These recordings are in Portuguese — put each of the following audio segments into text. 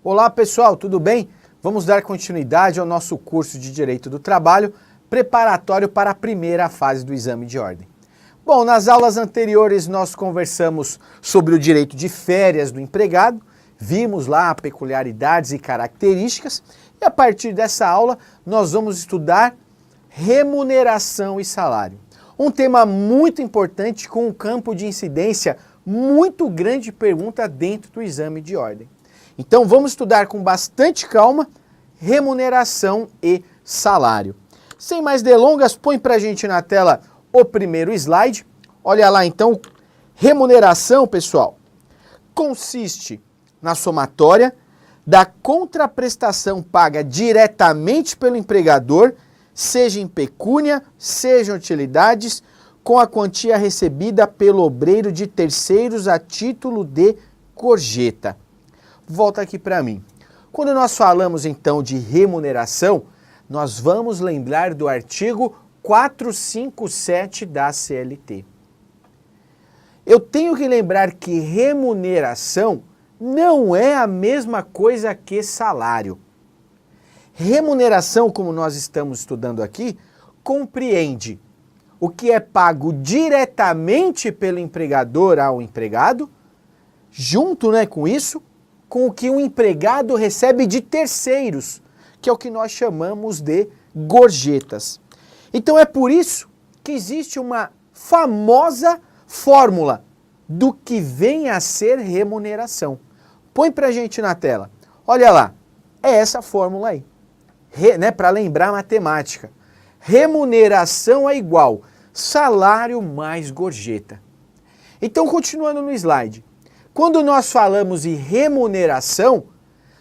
Olá pessoal, tudo bem? Vamos dar continuidade ao nosso curso de Direito do Trabalho, preparatório para a primeira fase do exame de ordem. Bom, nas aulas anteriores nós conversamos sobre o direito de férias do empregado, vimos lá peculiaridades e características, e a partir dessa aula nós vamos estudar remuneração e salário. Um tema muito importante com um campo de incidência muito grande de pergunta dentro do exame de ordem. Então vamos estudar com bastante calma remuneração e salário. Sem mais delongas, põe pra gente na tela o primeiro slide. Olha lá então, remuneração, pessoal, consiste na somatória da contraprestação paga diretamente pelo empregador, seja em pecúnia, seja em utilidades, com a quantia recebida pelo obreiro de terceiros a título de gorjeta. Volta aqui para mim. Quando nós falamos então de remuneração, nós vamos lembrar do artigo 457 da CLT. Eu tenho que lembrar que remuneração não é a mesma coisa que salário. Remuneração, como nós estamos estudando aqui, compreende o que é pago diretamente pelo empregador ao empregado, junto, com isso, com o que o empregado recebe de terceiros, que é o que nós chamamos de gorjetas. Então é por isso que existe uma famosa fórmula do que vem a ser remuneração. Põe pra gente na tela. Olha lá, é essa fórmula aí, para lembrar a matemática. Remuneração é igual salário mais gorjeta. Então, continuando no slide. Quando nós falamos em remuneração,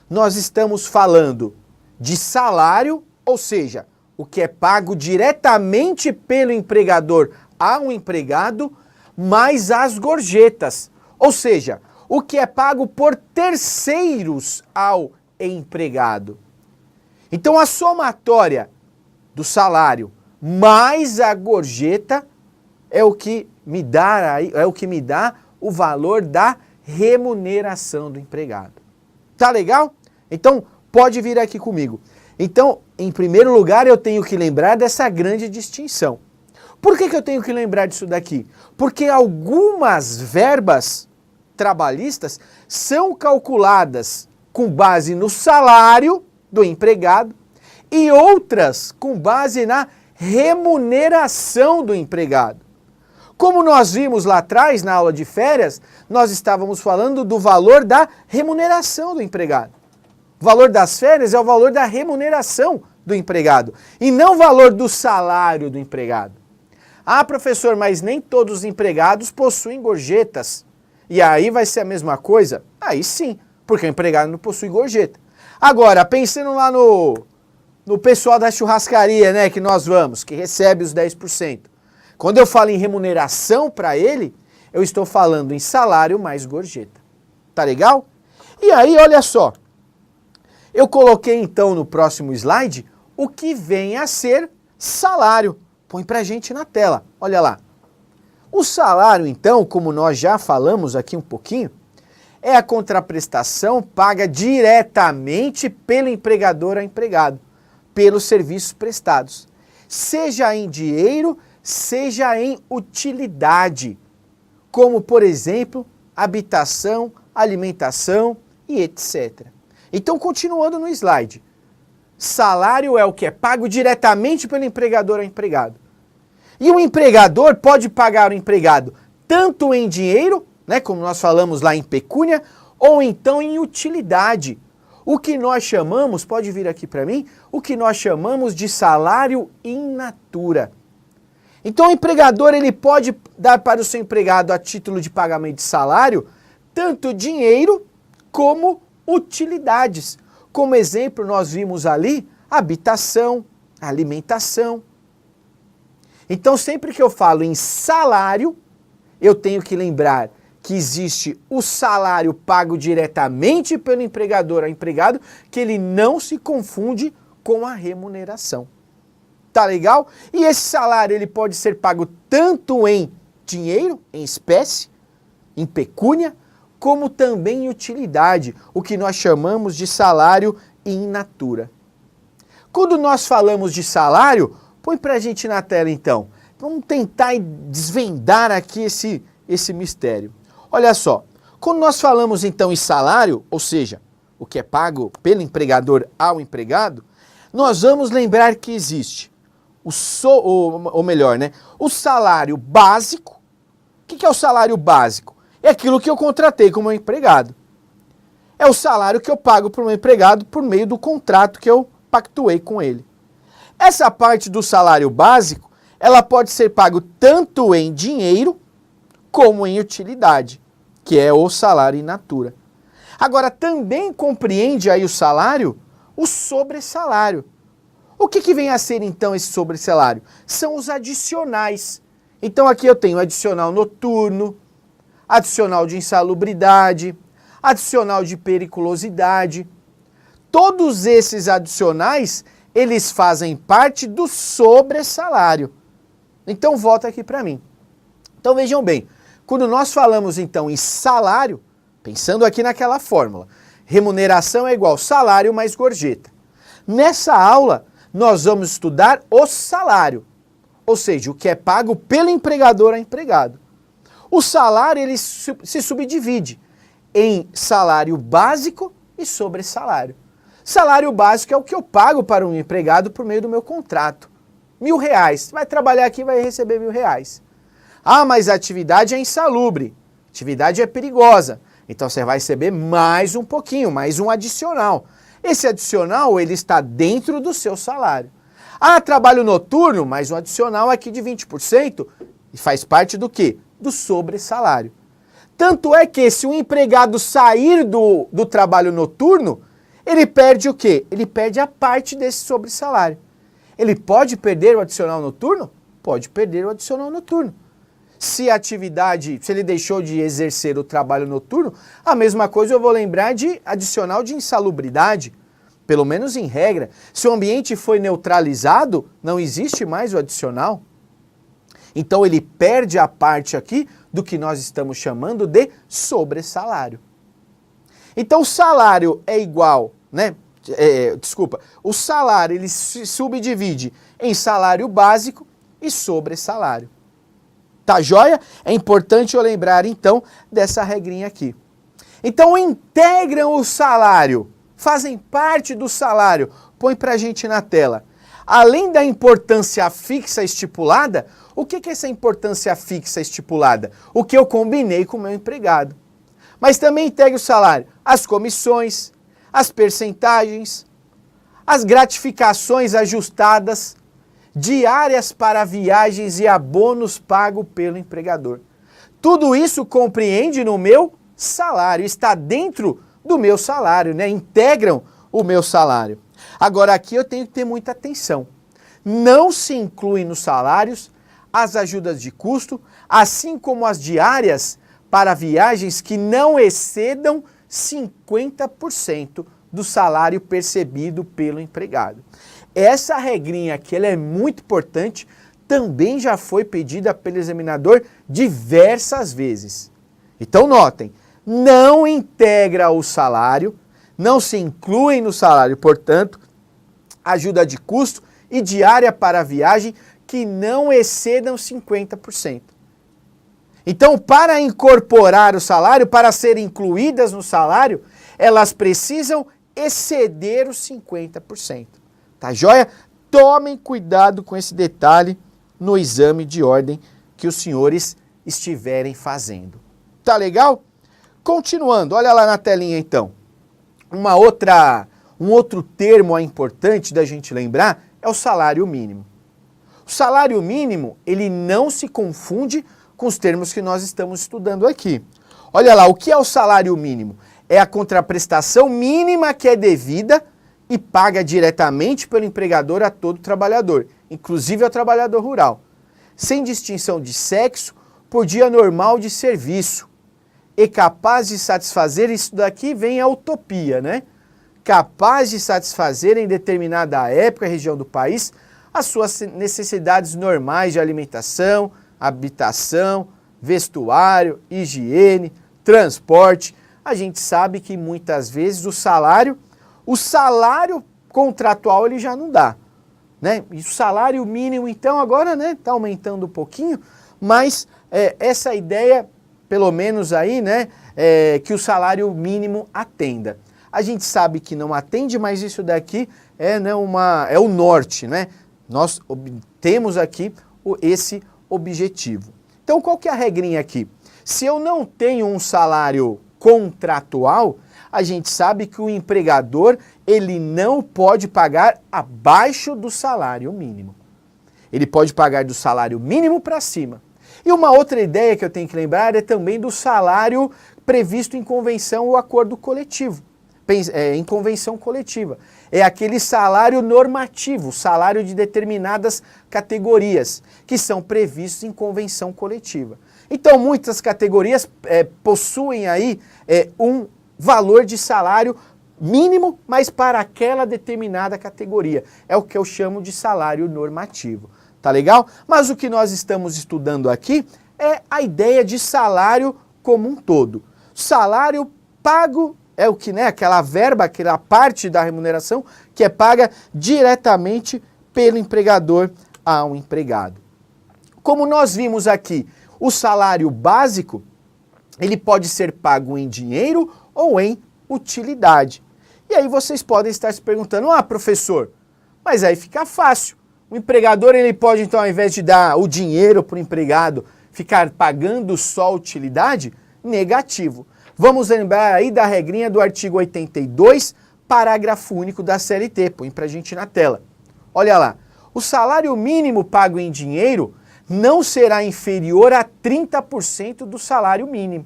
nós estamos falando de salário, ou seja, o que é pago diretamente pelo empregador ao empregado, mais as gorjetas, ou seja, o que é pago por terceiros ao empregado. Então a somatória do salário mais a gorjeta é o que me dá o valor da remuneração do empregado. Tá legal? Então, pode vir aqui comigo. Então, em primeiro lugar, eu tenho que lembrar dessa grande distinção. Por que eu tenho que lembrar disso daqui? Porque algumas verbas trabalhistas são calculadas com base no salário do empregado e outras com base na remuneração do empregado. Como nós vimos lá atrás, na aula de férias, nós estávamos falando do valor da remuneração do empregado. O valor das férias é o valor da remuneração do empregado e não o valor do salário do empregado. Ah, professor, mas nem todos os empregados possuem gorjetas. E aí vai ser a mesma coisa? Aí sim, porque o empregado não possui gorjeta. Agora, pensando lá no pessoal da churrascaria, que nós vamos, que recebe os 10%. Quando eu falo em remuneração para ele, eu estou falando em salário mais gorjeta. Tá legal? E aí, olha só. Eu coloquei então no próximo slide o que vem a ser salário. Põe pra gente na tela. Olha lá. O salário, então, como nós já falamos aqui um pouquinho, é a contraprestação paga diretamente pelo empregador ao empregado, pelos serviços prestados, seja em dinheiro, seja em utilidade, como, por exemplo, habitação, alimentação e etc. Então, continuando no slide, salário é o que é pago diretamente pelo empregador ao empregado. E o empregador pode pagar o empregado tanto em dinheiro, como nós falamos lá em pecúnia, ou então em utilidade. O que nós chamamos, pode vir aqui para mim, o que nós chamamos de salário in natura. Então o empregador ele pode dar para o seu empregado a título de pagamento de salário tanto dinheiro como utilidades. Como exemplo nós vimos ali habitação, alimentação. Então sempre que eu falo em salário, eu tenho que lembrar que existe o salário pago diretamente pelo empregador ao empregado, que ele não se confunde com a remuneração. Tá legal? E esse salário ele pode ser pago tanto em dinheiro, em espécie, em pecúnia, como também em utilidade, o que nós chamamos de salário in natura. Quando nós falamos de salário, põe para a gente na tela então. Vamos tentar desvendar aqui esse mistério. Olha só, quando nós falamos então em salário, ou seja, o que é pago pelo empregador ao empregado, nós vamos lembrar que existe o salário básico. O que é o salário básico? É aquilo que eu contratei como empregado. É o salário que eu pago para o meu empregado por meio do contrato que eu pactuei com ele. Essa parte do salário básico, ela pode ser pago tanto em dinheiro como em utilidade, que é o salário in natura. Agora, também compreende aí o salário, o sobressalário. O que vem a ser então esse sobressalário? São os adicionais. Então aqui eu tenho adicional noturno, adicional de insalubridade, adicional de periculosidade. Todos esses adicionais, eles fazem parte do sobressalário. Então volta aqui para mim. Então vejam bem, quando nós falamos então em salário, pensando aqui naquela fórmula, remuneração é igual salário mais gorjeta. Nessa aula, nós vamos estudar o salário, ou seja, o que é pago pelo empregador a empregado. O salário ele se subdivide em salário básico e sobressalário. Salário básico é o que eu pago para um empregado por meio do meu contrato. R$1.000. Vai trabalhar aqui e vai receber R$1.000. Ah, mas a atividade é insalubre. A atividade é perigosa. Então você vai receber mais um pouquinho, mais um adicional. Esse adicional ele está dentro do seu salário. Ah, trabalho noturno, mais um adicional aqui de 20%. E faz parte do quê? Do sobressalário. Tanto é que se um empregado sair do trabalho noturno, ele perde o quê? Ele perde a parte desse sobressalário. Ele pode perder o adicional noturno? Pode perder o adicional noturno. Se ele deixou de exercer o trabalho noturno, a mesma coisa eu vou lembrar de adicional de insalubridade. Pelo menos em regra. Se o ambiente foi neutralizado, não existe mais o adicional. Então ele perde a parte aqui do que nós estamos chamando de sobressalário. Então o salário é igual, o salário ele se subdivide em salário básico e sobressalário. Tá joia? É importante eu lembrar então dessa regrinha aqui. Então integram o salário, fazem parte do salário. Põe pra gente na tela. Além da importância fixa estipulada, o que é essa importância fixa estipulada? O que eu combinei com o meu empregado. Mas também integra o salário, as comissões, as percentagens, as gratificações ajustadas, diárias para viagens e abonos pago pelo empregador. Tudo isso compreende no meu salário, está dentro do meu salário, integram o meu salário. Agora aqui eu tenho que ter muita atenção. Não se inclui nos salários as ajudas de custo, assim como as diárias para viagens que não excedam 50% do salário percebido pelo empregado. Essa regrinha aqui ela é muito importante, também já foi pedida pelo examinador diversas vezes. Então notem, não integra o salário, não se incluem no salário, portanto, ajuda de custo e diária para viagem que não excedam 50%. Então, para incorporar o salário, para serem incluídas no salário, elas precisam exceder os 50%. Tá joia? Tomem cuidado com esse detalhe no exame de ordem que os senhores estiverem fazendo. Tá legal? Continuando, olha lá na telinha então. Um outro termo importante da gente lembrar é o salário mínimo. O salário mínimo, ele não se confunde com os termos que nós estamos estudando aqui. Olha lá, o que é o salário mínimo? É a contraprestação mínima que é devida e paga diretamente pelo empregador a todo trabalhador, inclusive ao trabalhador rural, sem distinção de sexo, por dia normal de serviço, e capaz de satisfazer, isso daqui vem a utopia, capaz de satisfazer em determinada época e região do país as suas necessidades normais de alimentação, habitação, vestuário, higiene, transporte. A gente sabe que muitas vezes o salário contratual ele já não dá, né? E o salário mínimo então agora, né, tá aumentando um pouquinho, mas essa ideia, pelo menos aí, né, que o salário mínimo atenda. A gente sabe que não atende, mas isso daqui né, é o norte, né? Nós temos aqui esse objetivo. Então qual que é a regrinha aqui? Se eu não tenho um salário contratual, a gente sabe que o empregador ele não pode pagar abaixo do salário mínimo. Ele pode pagar do salário mínimo para cima. E uma outra ideia que eu tenho que lembrar é também do salário previsto em convenção ou acordo coletivo. Em convenção coletiva. É aquele salário normativo, salário de determinadas categorias, que são previstos em convenção coletiva. Então, muitas categorias possuem aí um valor de salário mínimo, mas para aquela determinada categoria. É o que eu chamo de salário normativo. Tá legal? Mas o que nós estamos estudando aqui é a ideia de salário como um todo. Salário pago é o que, né, aquela verba, aquela parte da remuneração que é paga diretamente pelo empregador ao empregado. Como nós vimos aqui, o salário básico, ele pode ser pago em dinheiro ou em utilidade. E aí vocês podem estar se perguntando, professor, mas aí fica fácil. O empregador, ele pode então, ao invés de dar o dinheiro para o empregado, ficar pagando só a utilidade? Negativo. Vamos lembrar aí da regrinha do artigo 82, parágrafo único da CLT. Põe pra gente na tela. Olha lá. O salário mínimo pago em dinheiro não será inferior a 30% do salário mínimo.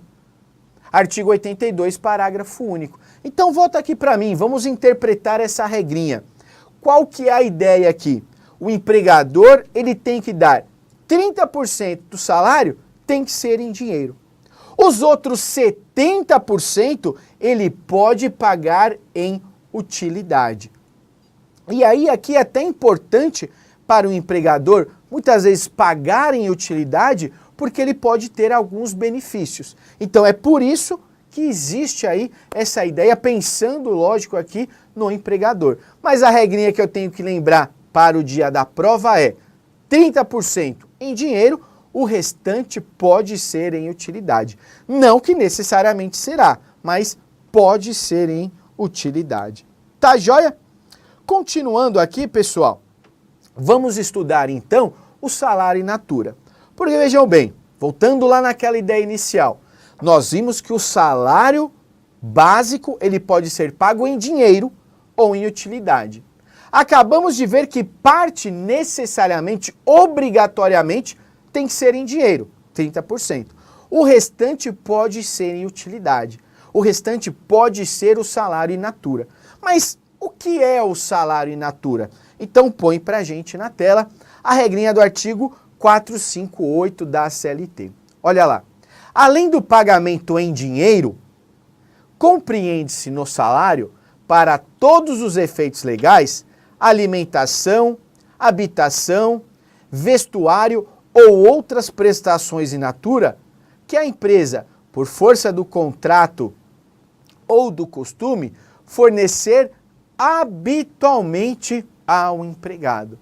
Artigo 82, parágrafo único. Então volta aqui para mim, vamos interpretar essa regrinha. Qual que é a ideia aqui? O empregador, ele tem que dar 30% do salário, tem que ser em dinheiro. Os outros 70% ele pode pagar em utilidade. E aí aqui é até importante para o empregador muitas vezes pagar em utilidade porque ele pode ter alguns benefícios. Então é por isso que existe aí essa ideia, pensando, lógico, aqui no empregador. Mas a regrinha que eu tenho que lembrar para o dia da prova é 30% em dinheiro, o restante pode ser em utilidade. Não que necessariamente será, mas pode ser em utilidade. Tá joia? Continuando aqui, pessoal, vamos estudar então o salário in natura. Porque vejam bem, voltando lá naquela ideia inicial, nós vimos que o salário básico ele pode ser pago em dinheiro ou em utilidade. Acabamos de ver que parte necessariamente, obrigatoriamente, tem que ser em dinheiro, 30%. O restante pode ser em utilidade. O restante pode ser o salário in natura. Mas o que é o salário in natura? Então põe pra gente na tela a regrinha do artigo 458 da CLT. Olha lá. Além do pagamento em dinheiro, compreende-se no salário, para todos os efeitos legais, alimentação, habitação, vestuário ou outras prestações in natura que a empresa, por força do contrato ou do costume, fornecer habitualmente ao empregado.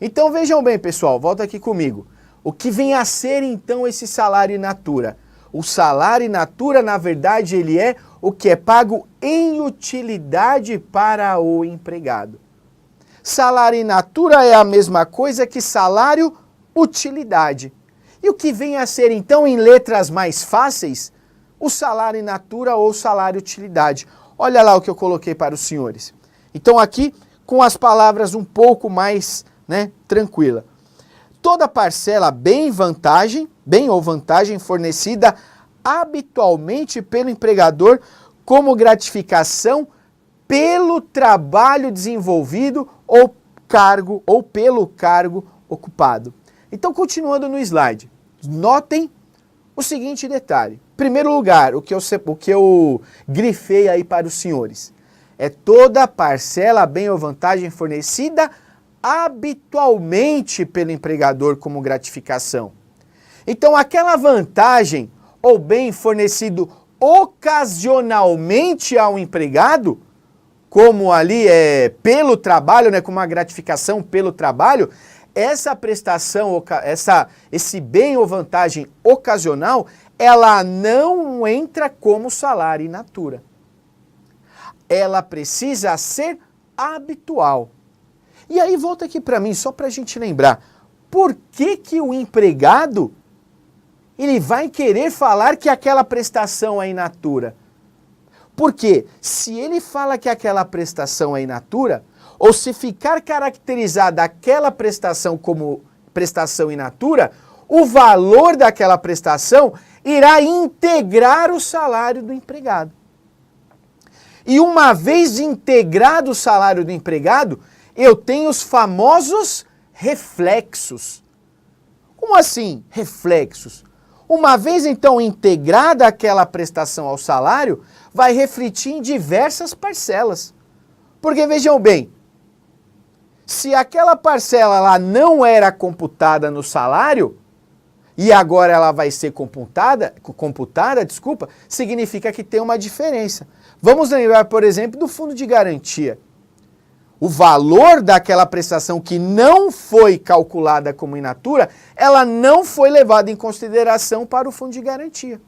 Então vejam bem, pessoal, volta aqui comigo. O que vem a ser então esse salário in natura? O salário in natura, na verdade, ele é o que é pago em utilidade para o empregado. Salário in natura é a mesma coisa que salário utilidade. E o que vem a ser, então, em letras mais fáceis, o salário in natura ou salário utilidade. Olha lá o que eu coloquei para os senhores. Então, aqui, com as palavras um pouco mais, tranquila. Toda parcela bem ou vantagem fornecida habitualmente pelo empregador como gratificação pelo trabalho desenvolvido ou pelo cargo ocupado. Então, continuando no slide, notem o seguinte detalhe. Em primeiro lugar, o que eu grifei aí para os senhores, é toda parcela, bem ou vantagem fornecida habitualmente pelo empregador como gratificação. Então, aquela vantagem ou bem fornecido ocasionalmente ao empregado, como ali pelo trabalho, né, como uma gratificação pelo trabalho, essa prestação, esse bem ou vantagem ocasional, ela não entra como salário in natura. Ela precisa ser habitual. E aí volta aqui para mim, só para a gente lembrar, por que que o empregado ele vai querer falar que aquela prestação é in natura? Porque se ele fala que aquela prestação é in natura, ou se ficar caracterizada aquela prestação como prestação in natura, o valor daquela prestação irá integrar o salário do empregado. E uma vez integrado o salário do empregado, eu tenho os famosos reflexos. Como assim, reflexos? Uma vez então integrada aquela prestação ao salário, vai refletir em diversas parcelas. Porque vejam bem, se aquela parcela lá não era computada no salário, e agora ela vai ser computada, significa que tem uma diferença. Vamos lembrar, por exemplo, do fundo de garantia. O valor daquela prestação que não foi calculada como in natura, ela não foi levada em consideração para o fundo de garantia.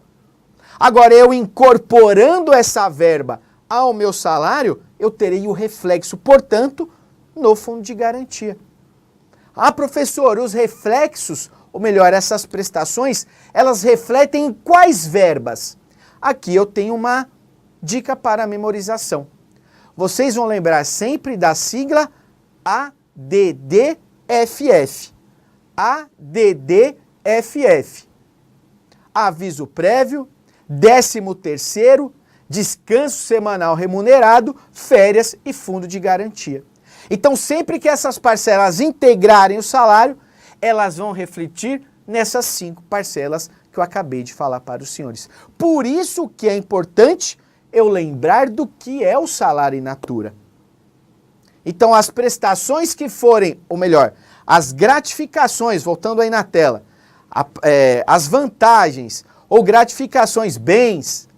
Agora, eu incorporando essa verba ao meu salário, eu terei o reflexo, portanto, no fundo de garantia. Ah, professor, os reflexos, ou melhor, essas prestações, elas refletem em quais verbas? Aqui eu tenho uma dica para a memorização. Vocês vão lembrar sempre da sigla ADDFF. ADDFF. Aviso prévio, 13º, descanso semanal remunerado, férias e fundo de garantia. Então, sempre que essas parcelas integrarem o salário, elas vão refletir nessas 5 parcelas que eu acabei de falar para os senhores. Por isso que é importante eu lembrar do que é o salário in natura. Então, as prestações que forem, ou melhor, as gratificações, voltando aí na tela, as vantagens ou gratificações, bens,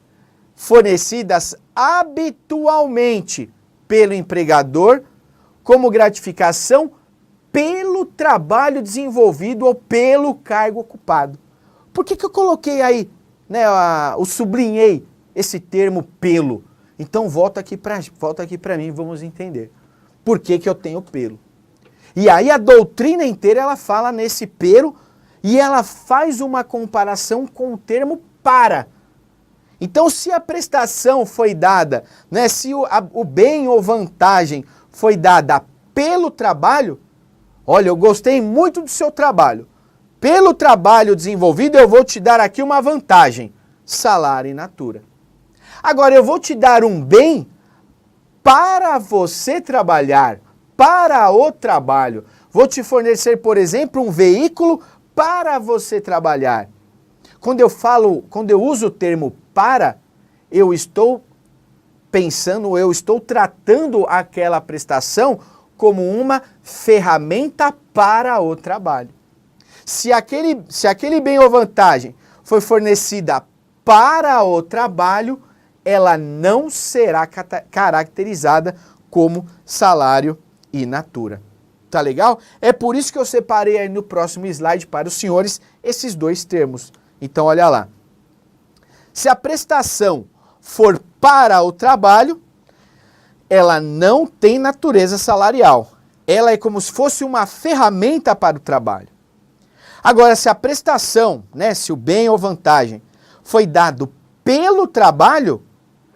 fornecidas habitualmente pelo empregador como gratificação pelo trabalho desenvolvido ou pelo cargo ocupado. Por que eu coloquei aí, né, sublinhei esse termo pelo? Então volta aqui para mim, vamos entender. Por que eu tenho pelo? E aí a doutrina inteira ela fala nesse pelo e ela faz uma comparação com o termo para. Então se a prestação foi dada, né, se o bem ou vantagem foi dada pelo trabalho, olha, eu gostei muito do seu trabalho. Pelo trabalho desenvolvido, eu vou te dar aqui uma vantagem, salário in natura. Agora, eu vou te dar um bem para você trabalhar, para o trabalho. Vou te fornecer, por exemplo, um veículo para você trabalhar. Quando eu uso o termo para, eu estou pensando, eu estou tratando aquela prestação como uma ferramenta para o trabalho. Se aquele bem ou vantagem foi fornecida para o trabalho, ela não será caracterizada como salário in natura. Tá legal? É por isso que eu separei aí no próximo slide para os senhores esses 2 termos. Então olha lá. Se a prestação for para o trabalho, ela não tem natureza salarial. Ela é como se fosse uma ferramenta para o trabalho. Agora, se a prestação, né, se o bem ou vantagem foi dado pelo trabalho,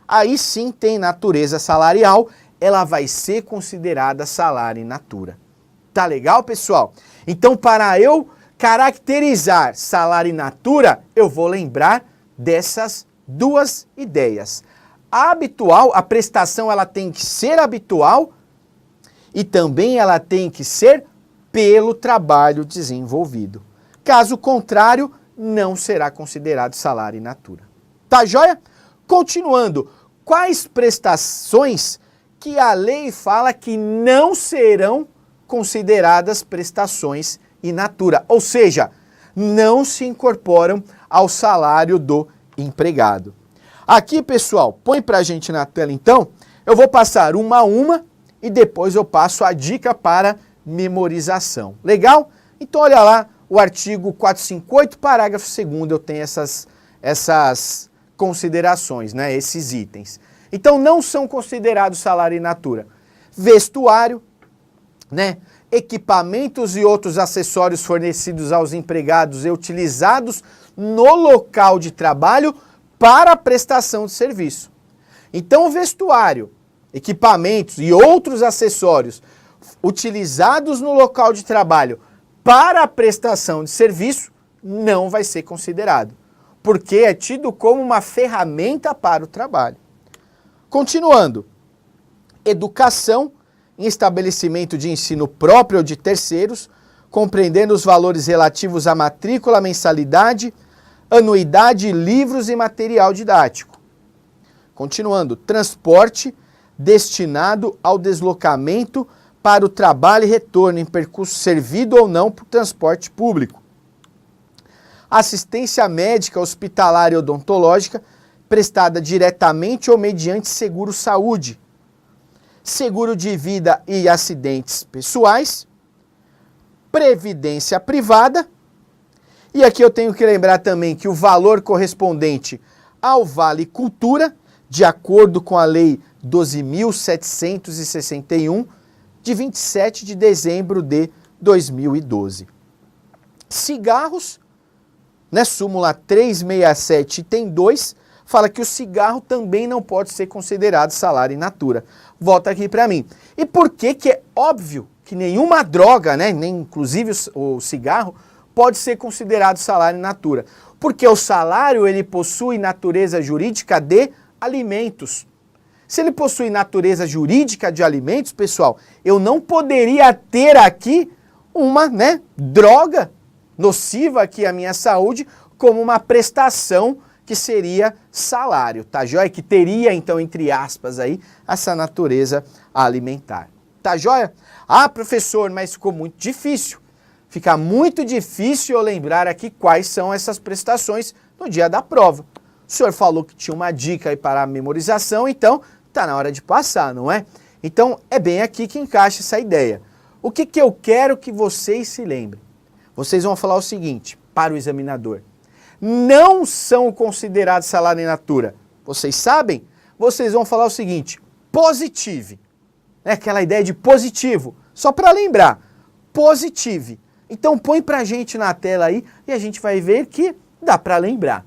aí sim tem natureza salarial, ela vai ser considerada salário in natura. Tá legal, pessoal? Então, para eu caracterizar salário in natura, eu vou lembrar dessas 2 ideias. Habitual, a prestação ela tem que ser habitual e também ela tem que ser pelo trabalho desenvolvido. Caso contrário, não será considerado salário in natura. Tá joia? Continuando, quais prestações que a lei fala que não serão consideradas prestações in natura? Ou seja, não se incorporam ao salário do empregado. Aqui, pessoal, põe pra gente na tela então, eu vou passar uma a uma e depois eu passo a dica para memorização. Legal? Então olha lá, o artigo 458, parágrafo 2º, eu tenho essas considerações, né, esses itens. Então não são considerados salário in natura. Vestuário, né, equipamentos e outros acessórios fornecidos aos empregados e utilizados no local de trabalho para a prestação de serviço. Então o vestuário, equipamentos e outros acessórios utilizados no local de trabalho para a prestação de serviço não vai ser considerado, porque é tido como uma ferramenta para o trabalho. Continuando, educação em estabelecimento de ensino próprio ou de terceiros, compreendendo os valores relativos à matrícula, mensalidade, anuidade, livros e material didático. Continuando, transporte destinado ao deslocamento para o trabalho e retorno em percurso servido ou não por transporte público. Assistência médica, hospitalar e odontológica prestada diretamente ou mediante seguro-saúde. Seguro de vida e acidentes pessoais. Previdência privada. E aqui eu tenho que lembrar também que o valor correspondente ao Vale Cultura, de acordo com a Lei 12.761, de 27 de dezembro de 2012. Cigarros, né, súmula 367, item 2, fala que o cigarro também não pode ser considerado salário in natura. Volta aqui para mim. E por que que é óbvio que nenhuma droga, né, nem inclusive o cigarro, pode ser considerado salário in natura? Porque o salário, ele possui natureza jurídica de alimentos. Se ele possui natureza jurídica de alimentos, pessoal, eu não poderia ter aqui uma, né, droga nociva aqui à minha saúde como uma prestação que seria salário, tá joia? Que teria, então, entre aspas, aí, essa natureza alimentar. Tá joia? Ah, professor, mas ficou muito difícil. Fica muito difícil eu lembrar aqui quais são essas prestações no dia da prova. O senhor falou que tinha uma dica aí para a memorização, então tá na hora de passar, não é? Então é bem aqui que encaixa essa ideia. O que que eu quero que vocês se lembrem? Vocês vão falar o seguinte para o examinador: não são considerados salário in natura. Vocês sabem? Vocês vão falar o seguinte: positive. É aquela ideia de positivo. Só para lembrar, positive. Então põe pra gente na tela aí e a gente vai ver que dá para lembrar.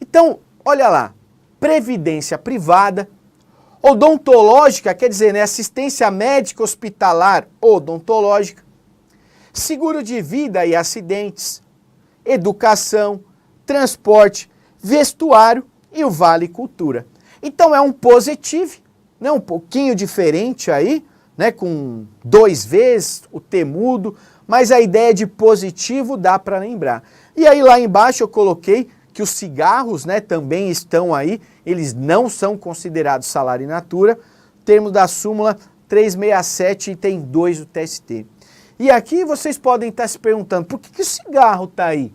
Então, olha lá, previdência privada, odontológica, quer dizer, né, assistência médica hospitalar odontológica, seguro de vida e acidentes, educação, transporte, vestuário e o Vale Cultura. Então é um positive, né, um pouquinho diferente aí, né, com 2 vezes o T mudo, mas a ideia de positivo dá para lembrar. E aí lá embaixo eu coloquei que os cigarros, né, também estão aí, eles não são considerados salário in natura, termo da súmula 367, item 2 do TST. E aqui vocês podem estar se perguntando, por que o cigarro está aí?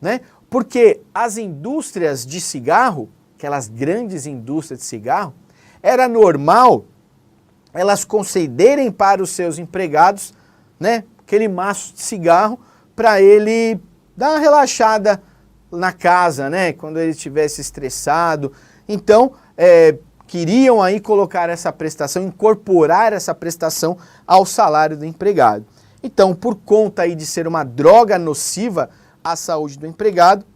Né? Porque as indústrias de cigarro, aquelas grandes indústrias de cigarro, era normal elas concederem para os seus empregados, né, aquele maço de cigarro para ele dar uma relaxada na casa, né, quando ele estivesse estressado. Então, queriam aí colocar essa prestação, incorporar essa prestação ao salário do empregado. Então, por conta aí de ser uma droga nociva à saúde do empregado,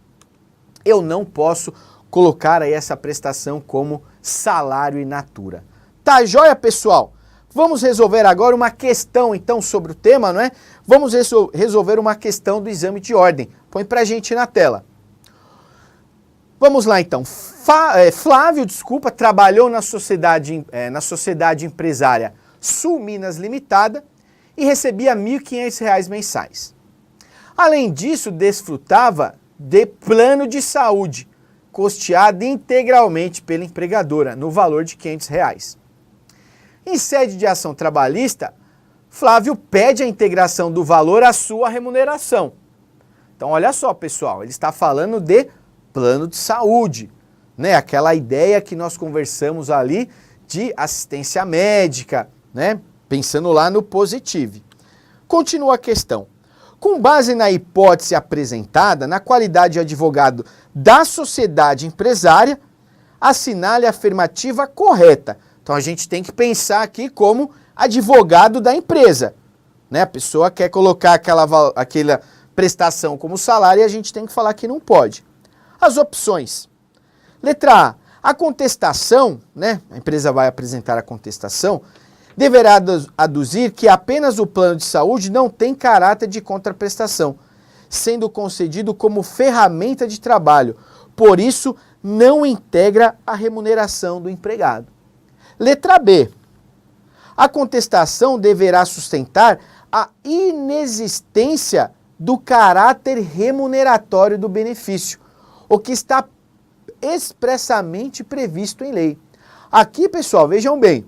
eu não posso colocar aí essa prestação como salário in natura. Tá joia, pessoal? Vamos resolver agora uma questão, então, sobre o tema, não é? Vamos resolver uma questão do exame de ordem. Põe pra gente na tela. Vamos lá, então. Flávio, trabalhou na sociedade empresária Sul Minas Limitada e recebia R$ 1.500 mensais. Além disso, desfrutava de plano de saúde, custeado integralmente pela empregadora, no valor de R$ 500. Em sede de ação trabalhista, Flávio pede a integração do valor à sua remuneração. Então, olha só, pessoal, ele está falando de plano de saúde, né? Aquela ideia que nós conversamos ali de assistência médica, né? Pensando lá no positivo. Continua a questão. Com base na hipótese apresentada, na qualidade de advogado da sociedade empresária, assinale a afirmativa correta. Então a gente tem que pensar aqui como advogado da empresa, né? A pessoa quer colocar aquela prestação como salário e a gente tem que falar que não pode. As opções. Letra A. A contestação, né? A empresa vai apresentar a contestação, deverá aduzir que apenas o plano de saúde não tem caráter de contraprestação, sendo concedido como ferramenta de trabalho, por isso não integra a remuneração do empregado. Letra B. A contestação deverá sustentar a inexistência do caráter remuneratório do benefício, o que está expressamente previsto em lei. Aqui, pessoal, vejam bem,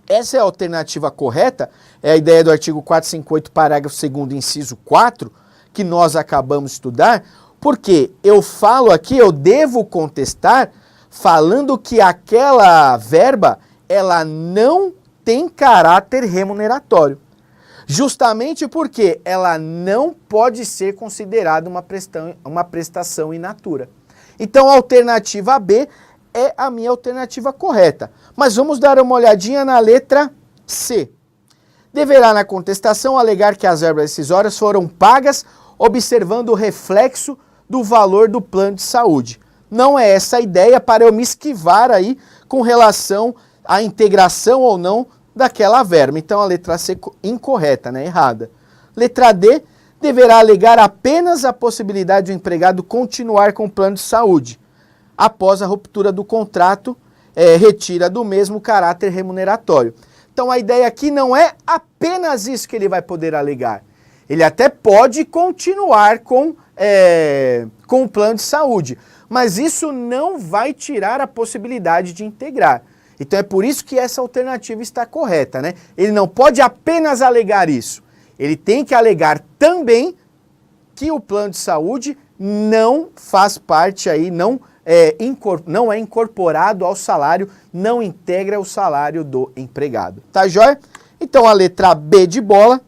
essa é a alternativa correta, é a ideia do artigo 458, parágrafo 2º, inciso 4, que nós acabamos de estudar, porque eu falo aqui, eu devo contestar, falando que aquela verba, ela não tem caráter remuneratório. Justamente porque ela não pode ser considerada uma prestação in natura. Então a alternativa B é a minha alternativa correta. Mas vamos dar uma olhadinha na letra C. Deverá na contestação alegar que as verbas decisórias foram pagas observando o reflexo do valor do plano de saúde. Não é essa a ideia para eu me esquivar aí com relação à integração ou não daquela verba. Então a letra C incorreta, né? Errada. Letra D, deverá alegar apenas a possibilidade do empregado continuar com o plano de saúde. Após a ruptura do contrato, retira do mesmo caráter remuneratório. Então a ideia aqui não é apenas isso que ele vai poder alegar. Ele até pode continuar com o plano de saúde, mas isso não vai tirar a possibilidade de integrar. Então é por isso que essa alternativa está correta, né? Ele não pode apenas alegar isso. Ele tem que alegar também que o plano de saúde não faz parte aí, não é incorporado ao salário, não integra o salário do empregado. Tá joia? Então a letra B de bola,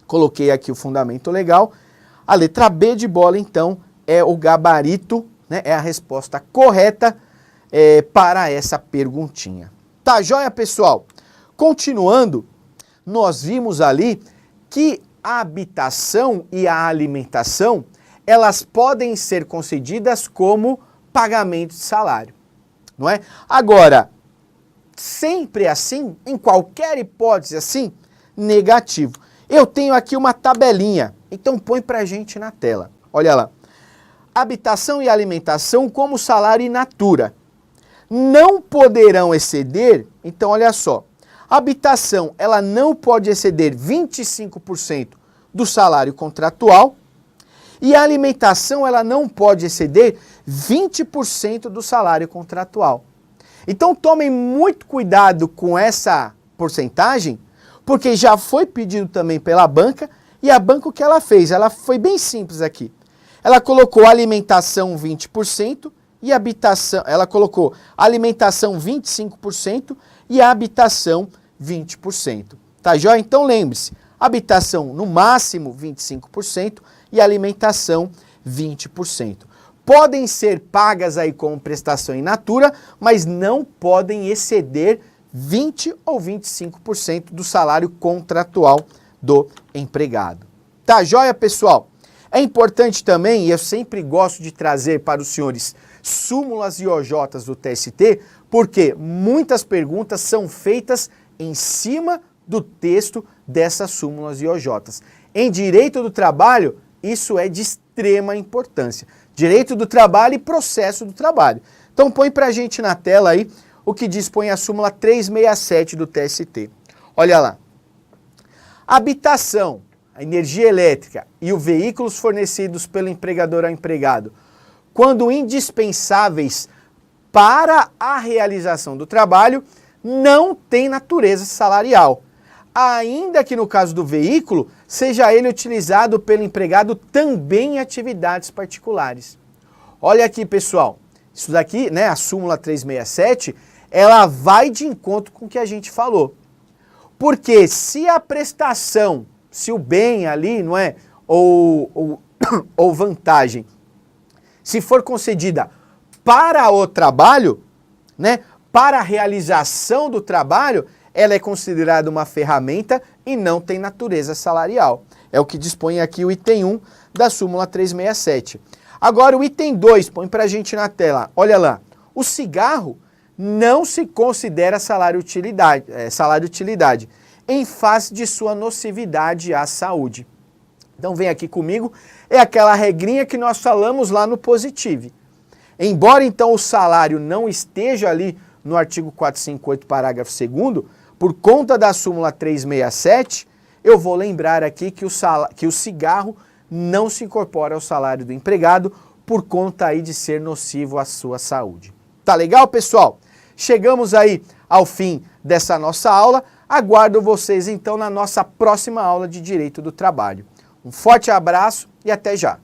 coloquei aqui o fundamento legal, a letra B de bola então é o gabarito, né? É a resposta correta para essa perguntinha. Tá joia, pessoal? Continuando, nós vimos ali que a habitação e a alimentação, elas podem ser concedidas como pagamento de salário, não é? Agora, sempre assim, em qualquer hipótese assim, negativo. Eu tenho aqui uma tabelinha, então põe pra gente na tela. Olha lá. Habitação e alimentação como salário in natura. Não poderão exceder, então olha só, a habitação ela não pode exceder 25% do salário contratual e a alimentação ela não pode exceder 20% do salário contratual. Então tomem muito cuidado com essa porcentagem, porque já foi pedido também pela banca e a banca o que ela fez? Ela foi bem simples aqui. Ela colocou alimentação 20%, e habitação, ela colocou alimentação 25% e a habitação 20%. Tá joia? Então lembre-se, habitação no máximo 25% e alimentação 20%. Podem ser pagas aí como prestação in natura, mas não podem exceder 20 ou 25% do salário contratual do empregado. Tá joia, pessoal? É importante também, e eu sempre gosto de trazer para os senhores súmulas e OJs do TST, porque muitas perguntas são feitas em cima do texto dessas súmulas e OJs. Em direito do trabalho, isso é de extrema importância. Direito do trabalho e processo do trabalho. Então põe pra gente na tela aí o que dispõe a súmula 367 do TST. Olha lá. Habitação, a energia elétrica e os veículos fornecidos pelo empregador ao empregado, quando indispensáveis para a realização do trabalho, não tem natureza salarial, ainda que no caso do veículo, seja ele utilizado pelo empregado também em atividades particulares. Olha aqui, pessoal, isso daqui, né, a súmula 367, ela vai de encontro com o que a gente falou. Porque se a prestação, se o bem ali, não é, ou vantagem, se for concedida para o trabalho, né, para a realização do trabalho, ela é considerada uma ferramenta e não tem natureza salarial. É o que dispõe aqui o item 1 da súmula 367. Agora o item 2, põe pra gente na tela, olha lá. O cigarro não se considera salário-utilidade em face de sua nocividade à saúde. Então vem aqui comigo, é aquela regrinha que nós falamos lá no Positive. Embora então o salário não esteja ali no artigo 458, parágrafo 2º, por conta da súmula 367, eu vou lembrar aqui que o cigarro não se incorpora ao salário do empregado por conta aí de ser nocivo à sua saúde. Tá legal, pessoal? Chegamos aí ao fim dessa nossa aula. Aguardo vocês então na nossa próxima aula de Direito do Trabalho. Um forte abraço e até já!